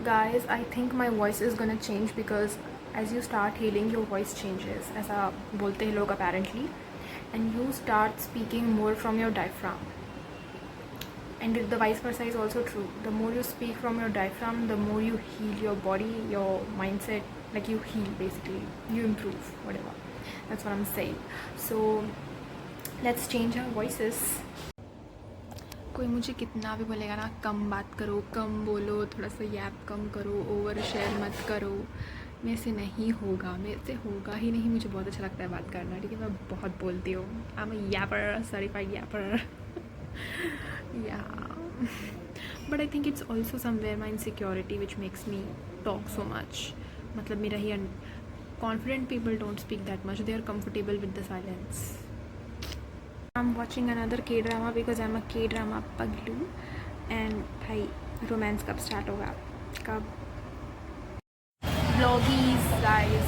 Guys, I think my voice is gonna change because as you start healing, your voice changes. ऐसा बोलते हैं लोग apparently, and you start speaking more from your diaphragm. And the vice versa is also true. The more you speak from your diaphragm, the more you heal your body, your mindset. Like you heal basically, you improve, whatever. That's what I'm saying. So let's change our voices. कोई मुझे कितना भी बोलेगा ना, कम बात करो, कम बोलो, थोड़ा सा यैप कम करो, ओवर शेयर मत करो, मेरे से नहीं होगा, मेरे से होगा ही नहीं. मुझे बहुत अच्छा लगता है बात करना, ठीक है. मैं बहुत बोलती हूँ. I am a yapper, certified yapper. Yeah but I think it's also somewhere my insecurity which makes me talk so much. मतलब मेरा ही confident people don't speak that much, they are comfortable with the silence. I'm watching another K-drama because I'm a K-drama पगलू. And भाई romance कब start होगा, कब? ब्लॉगीज guys.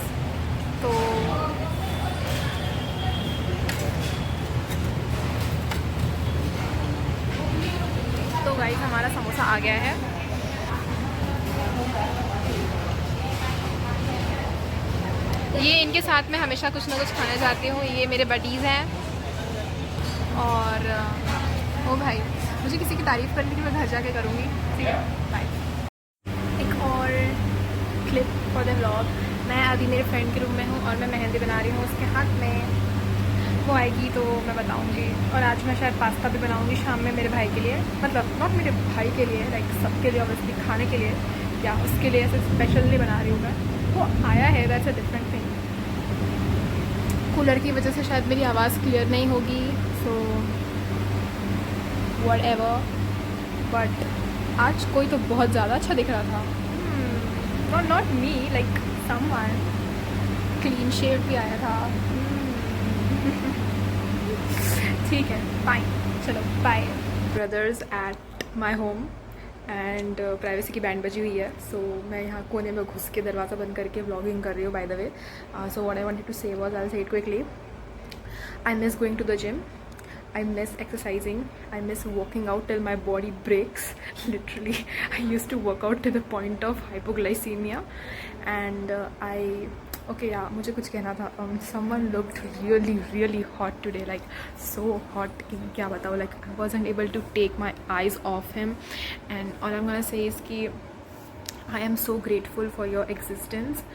तो guys हमारा समोसा आ गया है. ये इनके साथ में हमेशा कुछ ना कुछ खाने जाती हूँ. ये मेरे बडीज़ हैं. और ओ भाई, मुझे किसी की तारीफ़ करने की मैं घर जाके करूँगी. ठीक है, बाय. एक और क्लिप फॉर द व्लॉग. मैं अभी मेरे फ्रेंड के रूम में हूँ और मैं मेहंदी बना रही हूँ उसके हाथ में. वो आएगी तो मैं बताऊँगी. और आज मैं शायद पास्ता भी बनाऊँगी शाम में मेरे भाई के लिए. मतलब नॉट मेरे भाई के लिए, लाइक सबके लिए ऑब्वियसली, खाने के लिए. या उसके लिए ऐसे स्पेशली बना रही हूँ मैं. वो आया है, that's a different thing. Cooler की वजह से शायद मेरी आवाज़ क्लियर नहीं होगी, सो whatever. बट आज कोई तो बहुत ज़्यादा अच्छा दिख रहा था. Not me, like someone. Clean shave भी आया था. ठीक है, फाइन, चलो bye. Brothers at my home and privacy की बैंड बजी हुई है. सो मैं यहाँ कोने में घुस के दरवाज़ा बंद करके व्लॉगिंग कर रही हूँ, by the way. So what I wanted to say was, I will say it quickly. I miss going to the gym. I miss exercising. I miss working out till my body breaks. Literally, I used to work out to the point of hypoglycemia. And okay, yeah, मुझे कुछ कहना था. Someone looked really, really hot today. Like so hot कि मैं क्या बताऊँ. Like I wasn't able to take my eyes off him. And all I'm gonna say is कि I am so grateful for your existence.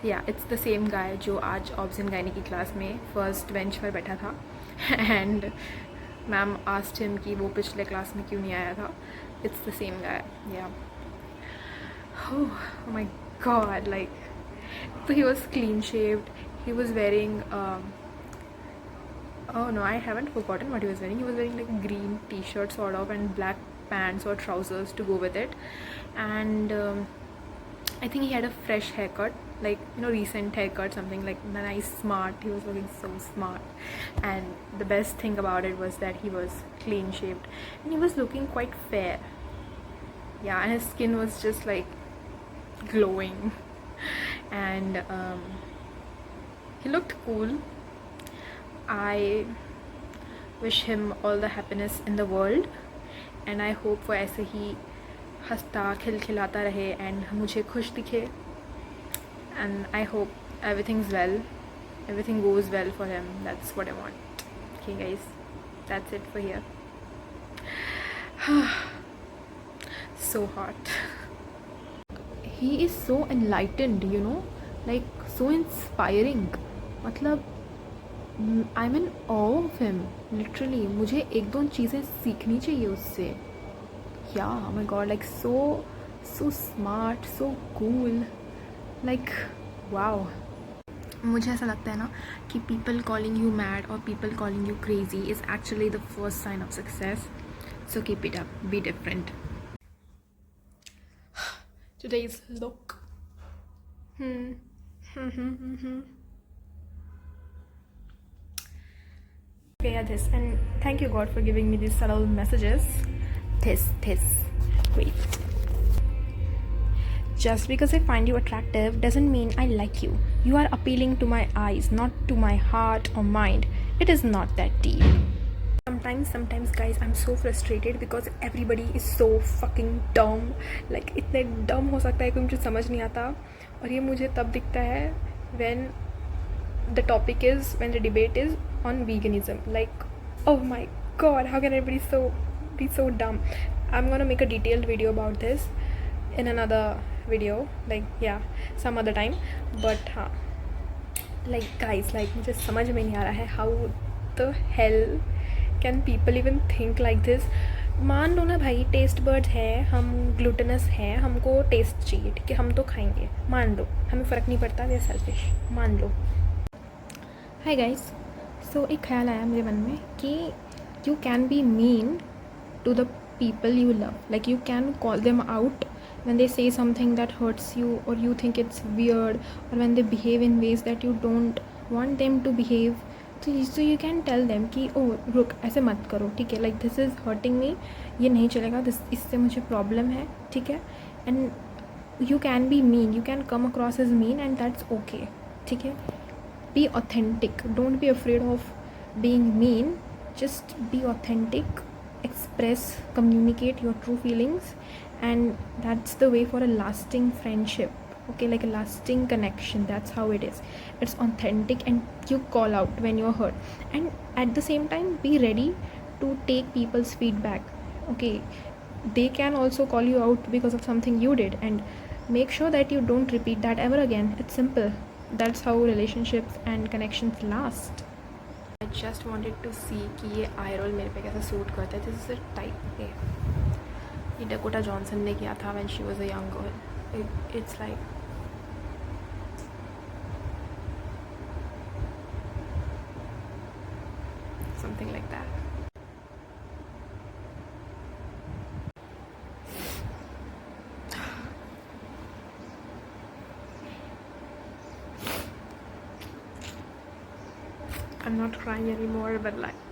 या it's the same गाय जो आज obs and gynae की class में फर्स्ट बेंच पर बैठा था. And ma'am asked him कि वो पिछले क्लास में क्यों नहीं आया था. It's the same guy. Yeah oh my god, like so he was clean shaved. He was wearing oh no, I haven't forgotten what he was wearing. He was wearing like a green t-shirt sort of and black pants or trousers to go with it. And I think he had a fresh haircut, like, you know, recent haircut, something like nice, smart. He was looking so smart. And the best thing about it was that he was clean shaved and he was looking quite fair. Yeah, and his skin was just like glowing. And he looked cool. I wish him all the happiness in the world and I hope वो ऐसे ही हंसता खिलखिलाता रहे and मुझे खुश दिखे. And I hope everything's well, everything goes well for him. That's what I want. Okay guys, that's it for here. So hot. He is so enlightened, you know, like so inspiring. मतलब I am in awe of him literally. मुझे एक दो चीज़ें सीखनी चाहिए उससे. Yeah, oh my god, like so smart, so cool, like wow. मुझे ऐसा लगता है ना कि people calling you mad or people calling you crazy is actually the first sign of success. So keep it up, be different. Today's look. Okay, yeah, this, and thank you God for giving me these subtle messages. This. Wait. Just because I find you attractive doesn't mean I like you. You are appealing to my eyes, not to my heart or mind. It is not that deep. sometimes guys I'm so frustrated because everybody is so fucking dumb. Like इतने dumb हो सकता है कि मुझे समझ नहीं आता, और ये मुझे तब दिखता है when the debate is on veganism. Like, oh my god, how can everybody be so dumb? I'm gonna make a detailed video about this in another video, like yeah, some other time. But हाँ, like guys, like मुझे समझ में नहीं आ रहा है how the hell can people even think like this. मान लो ना भाई, टेस्ट बर्ड्स है, हम ग्लूटेनस है, हमको टेस्ट चाहिए, ठीक है, हम तो खाएंगे, मान लो, हमें फ़र्क नहीं पड़ता, वी आर सेल्फिश, मान लो. हाय गाइस, सो एक ख्याल आया मेरे मन में कि you can be mean to the people you love. Like you can call them out when they say something that hurts you, or you think it's weird, or when they behave in ways that you don't want them to behave. So you can tell them कि ओ रुक, ऐसे मत करो, ठीक है, like this is hurting me, ये नहीं चलेगा, इससे मुझे प्रॉब्लम है, ठीक है. And you can be mean, you can come across as mean, and that's okay, ठीक है. Be authentic, don't be afraid of being mean, just be authentic, express, communicate your true feelings, and that's the way for a lasting friendship, okay, like a lasting connection. That's how it is. It's authentic, and you call out when you're hurt, and at the same time be ready to take people's feedback, okay. They can also call you out because of something you did, and make sure that you don't repeat that ever again. It's simple. That's how relationships and connections last. I just wanted to see कि ये आई role मेरे पे कैसे suit करता है. This is a type ये Dakota Johnson ने किया था when she was a young girl. It's like something like that. I'm not crying anymore, but like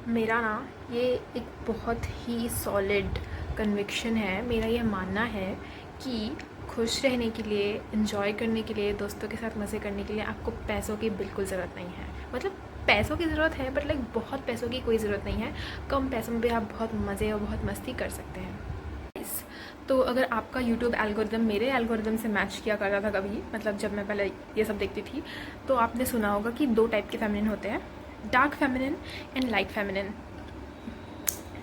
मेरा ना ये एक बहुत ही सॉलिड कन्विक्शन है. मेरा ये मानना है कि खुश रहने के लिए, इन्जॉय करने के लिए, दोस्तों के साथ मज़े करने के लिए आपको पैसों की बिल्कुल ज़रूरत नहीं है. मतलब पैसों की ज़रूरत है, बट लाइक बहुत पैसों की कोई ज़रूरत नहीं है. कम पैसों में भी आप बहुत मज़े और बहुत मस्ती कर सकते हैं. तो अगर आपका यूट्यूब एल्गोरिदम मेरे एल्गोरिदम से मैच किया करता था कभी, मतलब जब मैं पहले ये सब देखती थी, तो आपने सुना होगा कि 2 टाइप के फेमिनिन होते हैं, dark feminine and light feminine.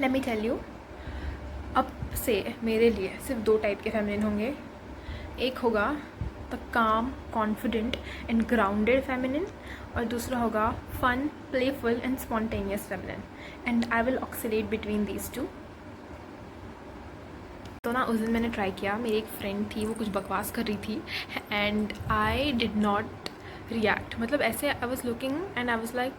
Let me tell you, अब से मेरे लिए सिर्फ 2 टाइप के फेमिनिन होंगे. एक होगा द काम, कॉन्फिडेंट एंड ग्राउंडेड फेमिनिन, और दूसरा होगा fun, playful and spontaneous feminine. And I will oscillate between these 2. तो ना उस दिन मैंने ट्राई किया, मेरी एक फ्रेंड थी, वो कुछ बकवास कर रही थी, and I did not react. मतलब ऐसे I was looking and I was like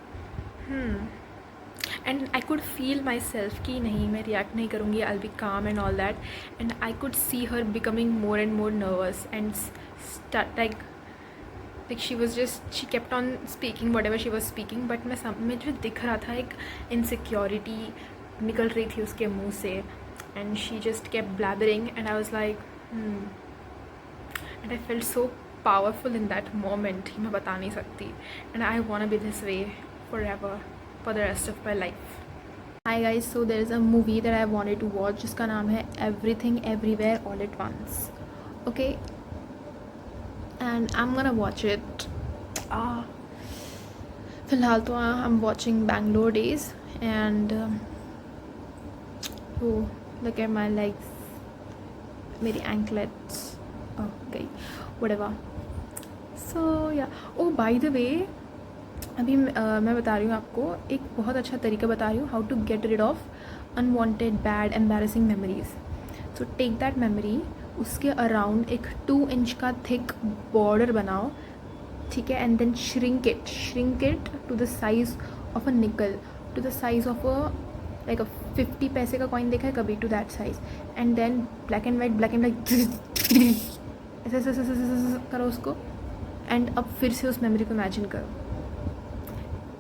and I could feel my self कि नहीं, मैं रिएक्ट नहीं करूँगी, आई विल बी काम and all that. And I could see her becoming more and more nervous and like she was just, she kept on speaking whatever she was speaking, but मैं जो दिख रहा था एक insecurity निकल रही थी उसके मुंह से, and she just kept blabbering, and I was like and I felt so powerful in that moment, मैं बता नहीं सकती. and I wanna be this way forever, for the rest of my life. Hi guys, so there is a movie that I wanted to watch जिसका नाम है Everything Everywhere All at Once, okay, and I'm gonna watch it. फिलहाल तो I'm watching Bangalore Days, and oh, look at my legs, मेरी anklets, oh गई, whatever. So yeah, oh by the way, अभी मैं बता रही हूँ आपको एक बहुत अच्छा तरीका बता रही हूँ, how to get rid of unwanted bad embarrassing memories. So take that memory, उसके अराउंड एक 2 इंच का थिक बॉर्डर बनाओ, ठीक है, and then shrink it to the size of a nickel, to the size of a like 50 पैसे का coin देखा है कभी, to that size, and then black and white ऐसे ऐसे ऐसे ऐसे ऐसे करो उसको, एंड अब फिर से उस मेमोरी को इमेजिन करो.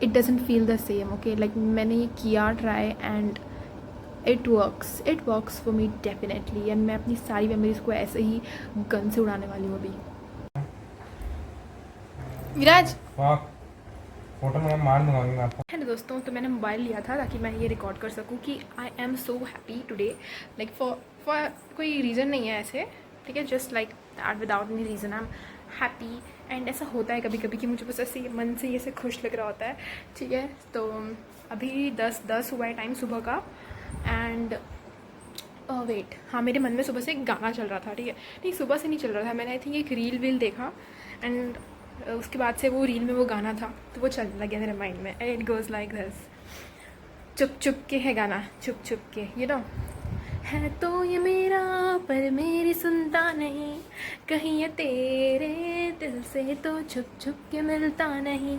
It doesn't feel the same. Okay, like मैंने ये किया try and it works for me definitely. And मैं अपनी सारी मेमोरीज को ऐसे ही गन से उड़ाने वाली हूँ अभी. विराज फोटो में मार दूंगा मैं आपको. हेलो दोस्तों, तो मैंने मोबाइल लिया था ताकि मैं ये रिकॉर्ड कर सकूँ कि आई am so happy today. Like for कोई रीज़न नहीं है ऐसे, ठीक है, just like that without any reason I am happy. And ऐसा होता है कभी कभी कि मुझे बस ऐसे मन से ऐसे खुश लग रहा होता है, ठीक है. तो अभी 10 हुआ है टाइम सुबह का. एंड वेट, हाँ, मेरे मन में सुबह से एक गाना चल रहा था, ठीक है. नहीं, सुबह से नहीं चल रहा था, मैंने आई थिंक एक रील देखा एंड उसके बाद से वो रील में वो गाना था तो वो चलने लग गया मेरे माइंड में. And it goes like this. चुप चुप के है गाना, चुप चुप के, यू नो. है तो ये मेरा पर मेरी सुनता नहीं, कहीं ये तेरे दिल से तो छुप छुप के मिलता नहीं,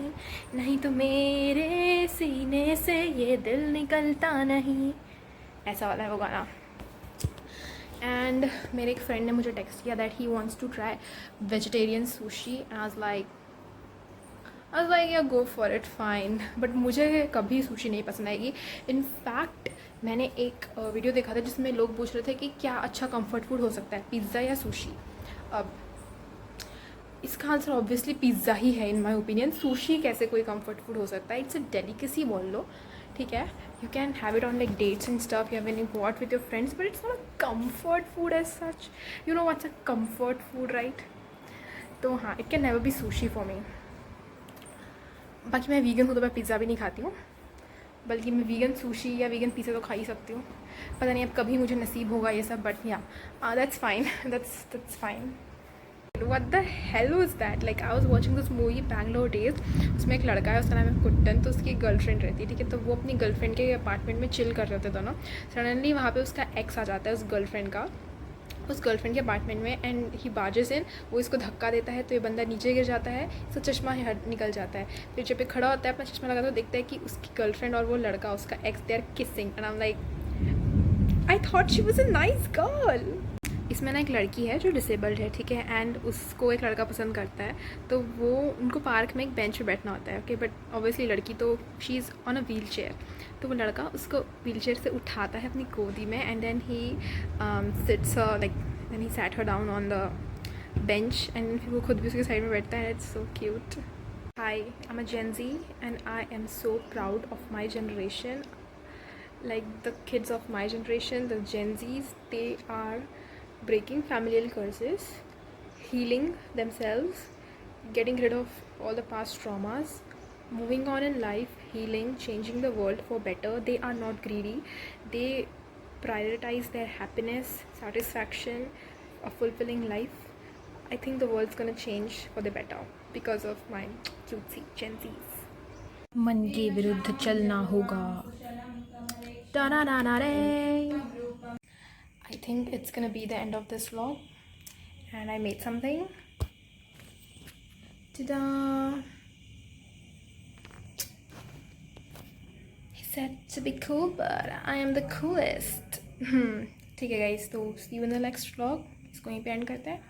नहीं तो मेरे सीने से ये दिल निकलता नहीं. ऐसा वाला है वो गाना. एंड मेरे एक फ्रेंड ने मुझे टेक्स्ट किया that he wants to try vegetarian sushi. And I was like yeah go for it, fine. But मुझे कभी सुशी नहीं पसंद आएगी. इनफैक्ट मैंने एक वीडियो देखा था जिसमें लोग पूछ रहे थे कि क्या अच्छा कंफर्ट फूड हो सकता है, पिज़्ज़ा या सुशी. अब इसका आंसर ऑब्वियसली पिज़्ज़ा ही है इन माई ओपिनियन. सुशी कैसे कोई कंफर्ट फूड हो सकता है? इट्स अ डेलिकेसी बोल लो, ठीक है. You can have it on like dates and stuff, yeah when you go out with your friends, but it's not a comfort food as such. You know what's a comfort food, right? तो हाँ, it can never be sushi for me. बाकी मैं vegan हूँ तो मैं pizza भी नहीं खाती हूँ, बल्कि मैं वीगन सुशी या वीगन पिज़्ज़ा तो खा ही सकती हूँ. पता नहीं अब कभी मुझे नसीब होगा ये सब, बट या that's fine. That's fine. What the hell was that? Like I was watching this movie Bangalore Days. उसमें एक लड़का है, उसका नाम है कुट्टन. तो उसकी गर्लफ्रेंड रहती है, ठीक है. तो वो अपनी गर्लफ्रेंड के अपार्टमेंट में चिल कर रहे होते दोनों. सडनली वहाँ पे उसका एक्स आ जाता है उस गर्लफ्रेंड के अपार्टमेंट में. एंड ही बार्जेस इन, वो इसको धक्का देता है तो ये बंदा नीचे गिर जाता है. इसका चश्मा निकल जाता है. फिर जब पे खड़ा होता है अपना चश्मा लगा तो देखता है कि उसकी गर्लफ्रेंड और वो लड़का, उसका ex, they are kissing. And I am like, I thought she was a nice girl. इसमें ना एक लड़की है जो डिसेबल्ड है, ठीक है. एंड उसको एक लड़का पसंद करता है. तो वो उनको पार्क में एक बेंच पे बैठना होता है, ओके. बट ऑब्वियसली लड़की तो she is on a wheel chair. तो वो लड़का उसको व्हील चेयर से उठाता है अपनी गोदी में. And then he sits like, then he sat her down on the bench. एंड फिर वो खुद भी उसके साइड में बैठता है. It's so cute. Hi, I am a Gen Z and I am so proud of my generation. Like the kids of my generation, the Gen Zs, they are breaking familial curses, healing themselves, getting rid of all the past traumas, moving on in life, healing, changing the world for better. They are not greedy. They prioritize their happiness, satisfaction, a fulfilling life. I think the world's gonna change for the better because of my cutesy Gen Zs. मन के विरुद्ध चलना होगा. I think it's gonna be the end of this vlog, and I made something. Ta-da! He said to be cool, but I am the coolest. ठीक है guys, तो see you in the next vlog. इसको यहीं पे end करते हैं.